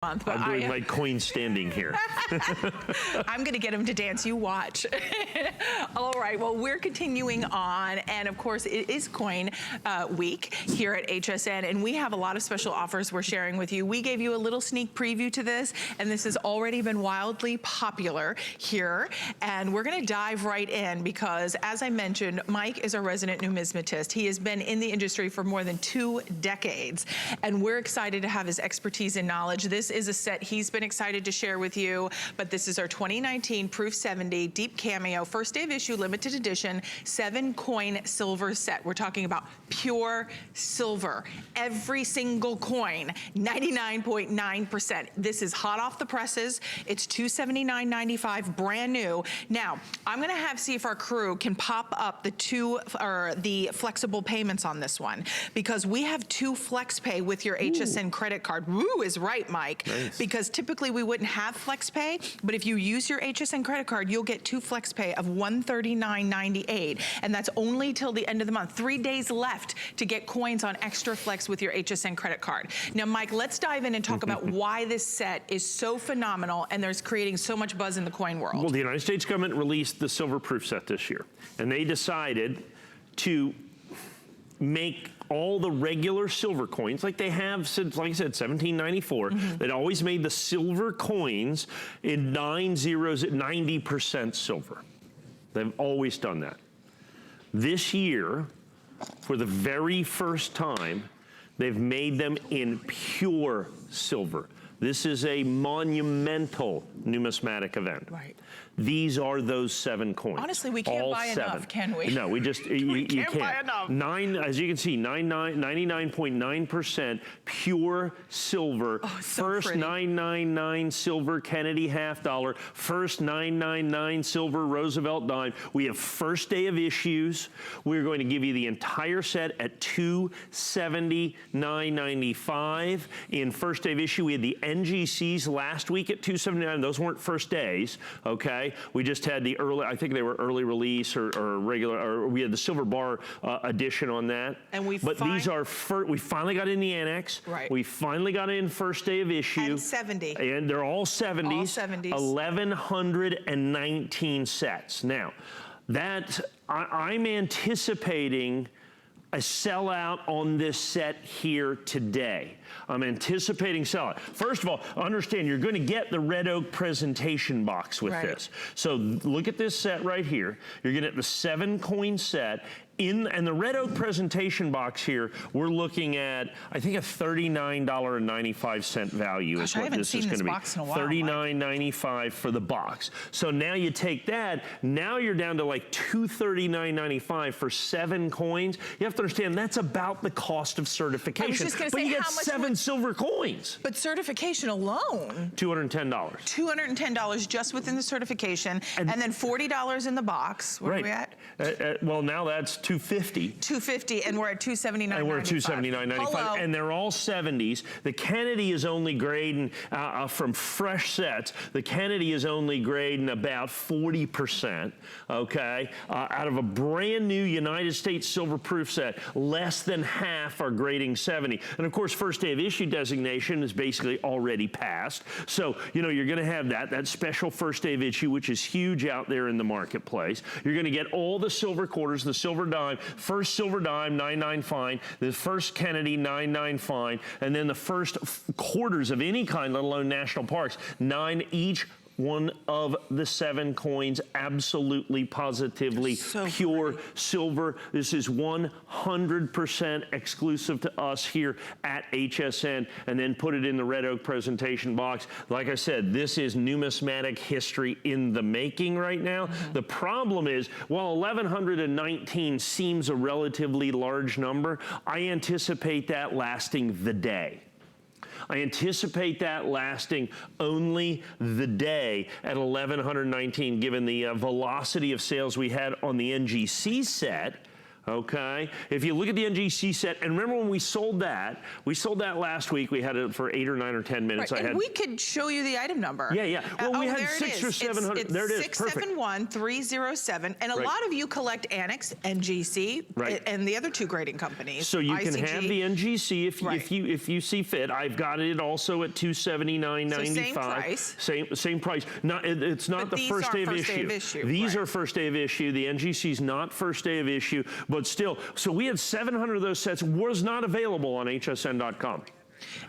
month, but I'm doing my coin standing here. I'm going to get him to dance. You watch. All right. Well, we're continuing on, and of course, it is Coin Week here at HSN, and we have a lot of special offers we're sharing with you. We gave you a little sneak preview to this, and this has already been wildly popular here. And we're going to dive right in because, as I mentioned, Mike is a resident numismatist. He has been in the industry for more than 2 decades, and we're excited to have his expertise and knowledge. This is a set he's been excited to share with you, but this is our 2019 Proof 70 Deep Cameo First Day of Issue Limited Edition 7-coin silver set. We're talking about pure silver. Every single coin, 99.9%. This is hot off the presses. It's $279.95, brand new. Now, I'm gonna see if our crew can pop up the flexible payments on this one, because we have 2 flex pay with your HSN credit card. Woo is right, Mike. Nice. Because typically we wouldn't have flex pay, but if you use your HSN credit card, you'll get 2 flex pay of $139.98, and that's only till the end of the month. 3 days left to get coins on extra flex with your HSN credit card. Now, Mike, let's dive in and talk about why this set is so phenomenal and there's creating so much buzz in the coin world. Well, the United States government released the silver proof set this year, and they decided to make all the regular silver coins, like they have since, like I said, 1794, that always made the silver coins in 9 zeros at 90% silver. They've always done that. This year, for the very first time, they've made them in pure silver. This is a monumental numismatic event. Right. These are those 7 coins. Honestly, we can't buy enough, can we? No, we just, you can't. Buy enough. As you can see, 99.9% pure silver. Oh, so first pretty. 999 silver Kennedy half dollar. First 999 silver Roosevelt dime. We have first day of issues. We're going to give you the entire set at $279.95. In first day of issue, we had the NGCs last week at $279. Those weren't first days, okay? We just had the early, I think they were early release or regular, or we had the silver bar edition on that. And these are, we finally got in the annex. Right. We finally got in first day of issue. And 70. And they're all 70s. All 70s. 1,119 sets. Now, I'm anticipating a sellout on this set here today. I'm anticipating sellout. First of all, understand you're going to get the red oak presentation box with this. So look at this set right here. You're going to get the 7-coin set. And the red oak presentation box here, we're looking at, I think, a $39.95 value. Gosh, is what this is going to be. $39.95 for the box. So now you take that, now you're down to like $239.95 for 7 coins. You have to understand that's about the cost of certification. I was just going to say, but you get 7 silver coins. But certification alone, $210. $210 just within the certification, and then $40 in the box. Where are we at? Well, now that's $250. $250, and we're at $279.95. And we're at $279.95, and they're all 70s. The Kennedy is only grading from fresh sets. The Kennedy is only grading about 40%. Okay, out of a brand new United States silver proof set, less than half are grading 70. And of course, first day of issue designation is basically already passed. So you know you're going to have that special first day of issue, which is huge out there in the marketplace. You're going to get all the silver quarters, the silver dime, first silver dime, 99 fine, the first Kennedy, 99 fine, and then the first quarters of any kind, let alone national parks, 9 each. One of the 7 coins, absolutely, positively pure silver. This is 100% exclusive to us here at HSN, and then put it in the red oak presentation box. Like I said, this is numismatic history in the making right now. The problem is, while 1,119 seems a relatively large number, I anticipate that lasting the day. I anticipate that lasting only the day at 1,119, given the velocity of sales we had on the NGC set. Okay, if you look at the NGC set, and remember when we sold that last week. We had it for 8 or 9 or 10 minutes. Right, and we could show you the item number. Yeah. Well, we had 600 or 700. There it is. 671307. And a lot of you collect Annex, NGC, and the other 2 grading companies. So you can have the NGC if you see fit. I've got it also at $279.95. So same price. Same price. It's not the first day of issue. These are first day of issue. The NGC is not first day of issue. But still, so we had 700 of those sets, was not available on hsn.com.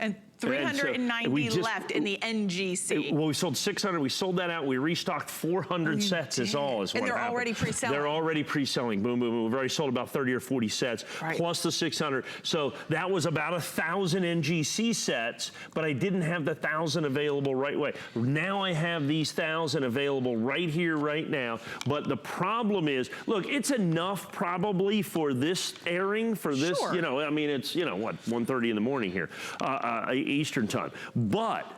And 390 left in the NGC. Well, we sold 600. We sold that out. We restocked 400 sets is what happened. And they're already pre-selling. They're already pre-selling. Boom, boom, boom. We've already sold about 30 or 40 sets, plus the 600. So that was about 1,000 NGC sets, but I didn't have the 1,000 available right away. Now I have these 1,000 available right here, right now. But the problem is, look, it's enough probably for this airing, for this, you know, I mean, it's, you know, what, 1:30 in the morning here. Eastern time. But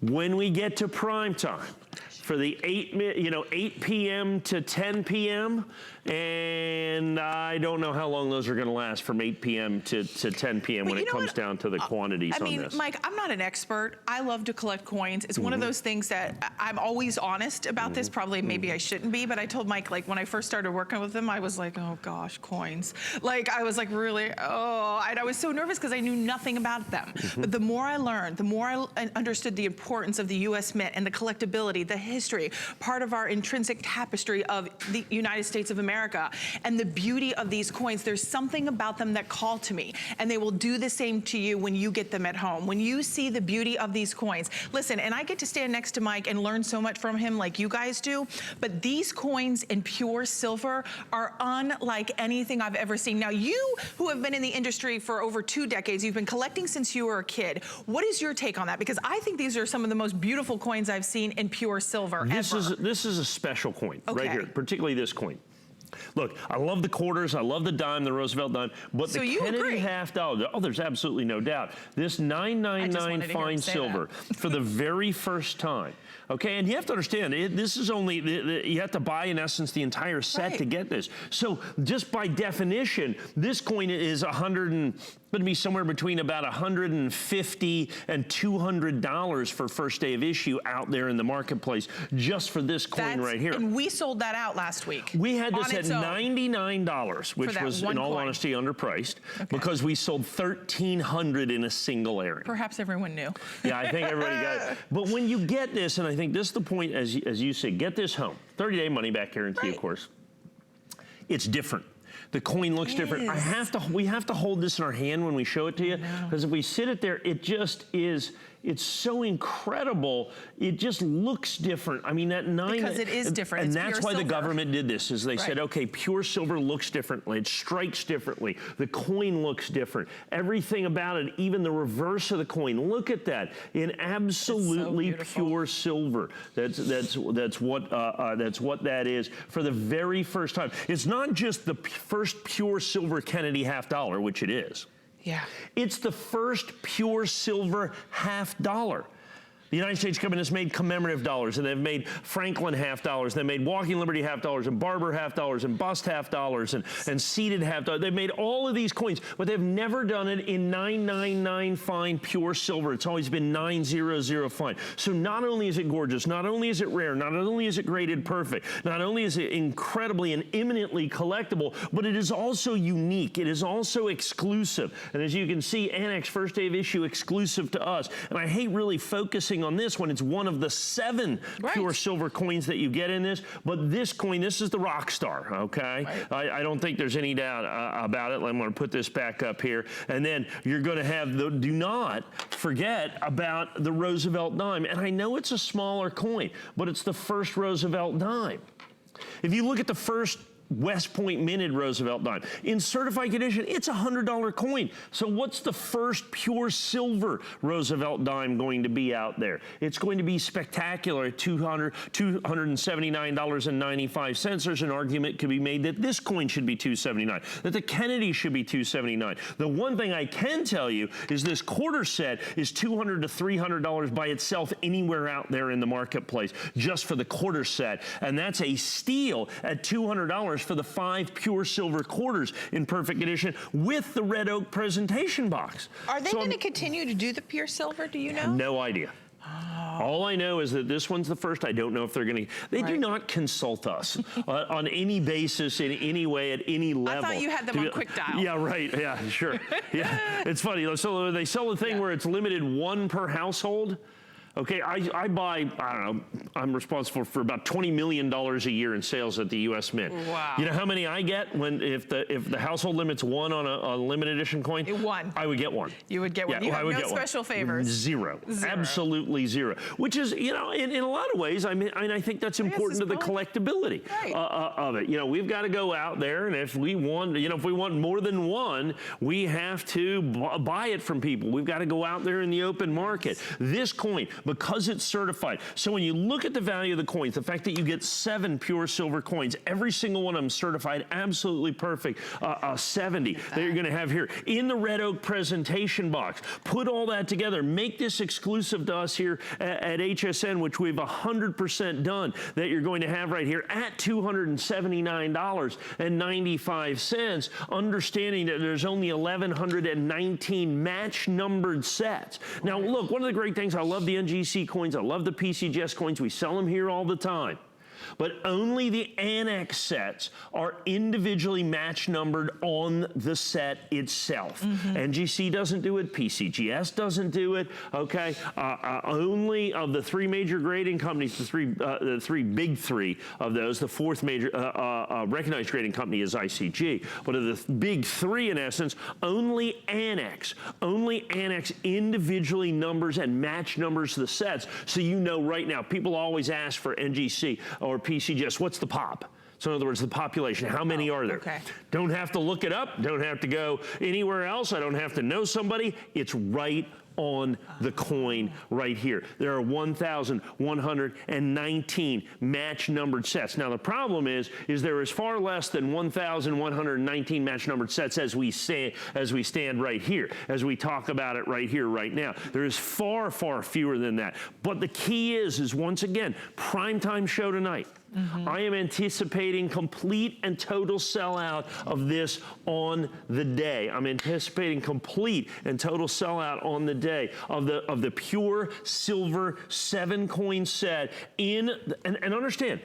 when we get to prime time for the 8 p.m. to 10 p.m., and I don't know how long those are going to last from 8 p.m. to 10 p.m. when it comes down to the quantities on this. Mike, I'm not an expert. I love to collect coins. It's one of those things that I'm always honest about this. Probably maybe I shouldn't be, but I told Mike, like, when I first started working with him, I was like, oh gosh, coins. Like, I was like, really, oh, and I was so nervous because I knew nothing about them. But the more I learned, the more I understood the importance of the U.S. Mint and the collectability, the history, part of our intrinsic tapestry of the United States of America, and the beauty of these coins. There's something about them that call to me, and they will do the same to you when you get them at home. When you see the beauty of these coins, listen, and I get to stand next to Mike and learn so much from him like you guys do, but these coins in pure silver are unlike anything I've ever seen. Now, you who have been in the industry for over 2 decades, you've been collecting since you were a kid. What is your take on that? Because I think these are some of the most beautiful coins I've seen in pure silver ever. This is a special coin right here, particularly this coin. Look, I love the quarters, I love the dime, the Roosevelt dime, but the Kennedy $half, oh, there's absolutely no doubt. This 999 fine silver for the very first time. Okay, and you have to understand, this is only, you have to buy, in essence, the entire set to get this. So just by definition, this coin is going to be somewhere between about $150 and $200 for first day of issue out there in the marketplace, just for this coin right here. And we sold that out last week. We had this at $99, which was, in all honesty, underpriced, because we sold 1,300 in a single airing. Perhaps everyone knew. Yeah, I think everybody got it. But when you get this, and I think this is the point, as you say, get this home. 30-day money-back guarantee, of course. It's different. The coin looks different. We have to hold this in our hand when we show it to you, because if we sit it there, it just is. It's so incredible. It just looks different. I mean, that because it is different. And that's why the government did this, is they said, okay, pure silver looks differently. It strikes differently. The coin looks different. Everything about it, even the reverse of the coin. Look at that. In absolutely pure silver. That's what that is for the very first time. It's not just the first pure silver Kennedy $half, which it is. Yeah. It's the first pure silver $half. The United States government has made commemorative dollars, and they've made Franklin $half. They've made Walking Liberty $half, and Barber $half, and Bust $half, and Seated $half. They've made all of these coins, but they've never done it in 999 fine pure silver. It's always been 900 fine. So not only is it gorgeous, not only is it rare, not only is it graded perfect, not only is it incredibly and eminently collectible, but it is also unique. It is also exclusive. And as you can see, Annex first day of issue exclusive to us. And I hate really focusing on this one. It's one of the 7 pure silver coins that you get in this, but this coin, this is the rock star, okay? I don't think there's any doubt about it. I'm going to put this back up here, and then you're going to have do not forget about the Roosevelt dime. And I know it's a smaller coin, but it's the first Roosevelt dime. If you look at the first West Point minted Roosevelt dime, in certified condition, it's a $100 coin. So what's the first pure silver Roosevelt dime going to be out there? It's going to be spectacular at $279.95. There's an argument could be made that this coin should be $279, that the Kennedy should be $279. The one thing I can tell you is this quarter set is $200 to $300 by itself anywhere out there in the marketplace, just for the quarter set. And that's a steal at $200. for the 5 pure silver quarters in perfect condition with the red oak presentation box. Are they going to continue to do the pure silver? Do you know? No idea. All I know is that this one's the first. I don't know if they're going to. They do not consult us on any basis, in any way, at any level. I thought you had them on quick dial. Yeah, right. Yeah, sure. Yeah, it's funny. So they sell the thing where it's limited 1 per household. Okay, I buy, I don't know, I'm responsible for about $20 million a year in sales at the U.S. Mint. Wow. You know how many I get if the household limit's 1 on a limited edition coin? 1. I would get 1. You would get 1. You have no special favors. Zero. Absolutely zero. Which is, you know, in a lot of ways, I mean, I think that's important to the collectability of it. You know, we've got to go out there, and if we want, you know, if we want more than 1, we have to buy it from people. We've got to go out there in the open market. This coin, because it's certified. So when you look at the value of the coins, the fact that you get 7 pure silver coins, every single one of them certified absolutely perfect, 70 that you're going to have here in the red oak presentation box. Put all that together, make this exclusive to us here at HSN, which we've 100% done, that you're going to have right here at $279.95, understanding that there's only 1,119 match numbered sets. Now look, one of the great things, I love the NGC coins, I love the PCGS coins, we sell them here all the time. But only the annex sets are individually match numbered on the set itself. NGC doesn't do it, PCGS doesn't do it, okay? Only of the 3 major grading companies, the three big 3 of those, the 4th major recognized grading company is ICG. But of the big 3 in essence, only annex individually numbers and match numbers the sets. So you know right now, people always ask for NGC or PCGS, what's the pop? So in other words, the population, how many are there? Okay. Don't have to look it up, don't have to go anywhere else, I don't have to know somebody, it's right on the coin right here. There are 1,119 match numbered sets. Now the problem is there is far less than 1,119 match numbered sets as we stand right here, as we talk about it right here, right now. There is far, far fewer than that. But the key is once again, primetime show tonight. I am anticipating complete and total sellout of this on the day. I'm anticipating complete and total sellout on the day of the pure silver 7-coin set and understand,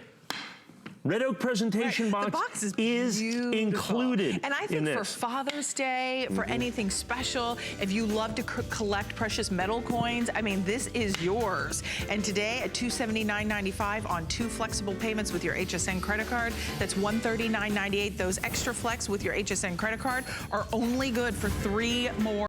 red oak presentation box is included. And I think for Father's Day, for anything special, if you love to collect precious metal coins, I mean, this is yours. And today at $279.95 on 2 flexible payments with your HSN credit card, that's $139.98. Those extra flex with your HSN credit card are only good for 3 more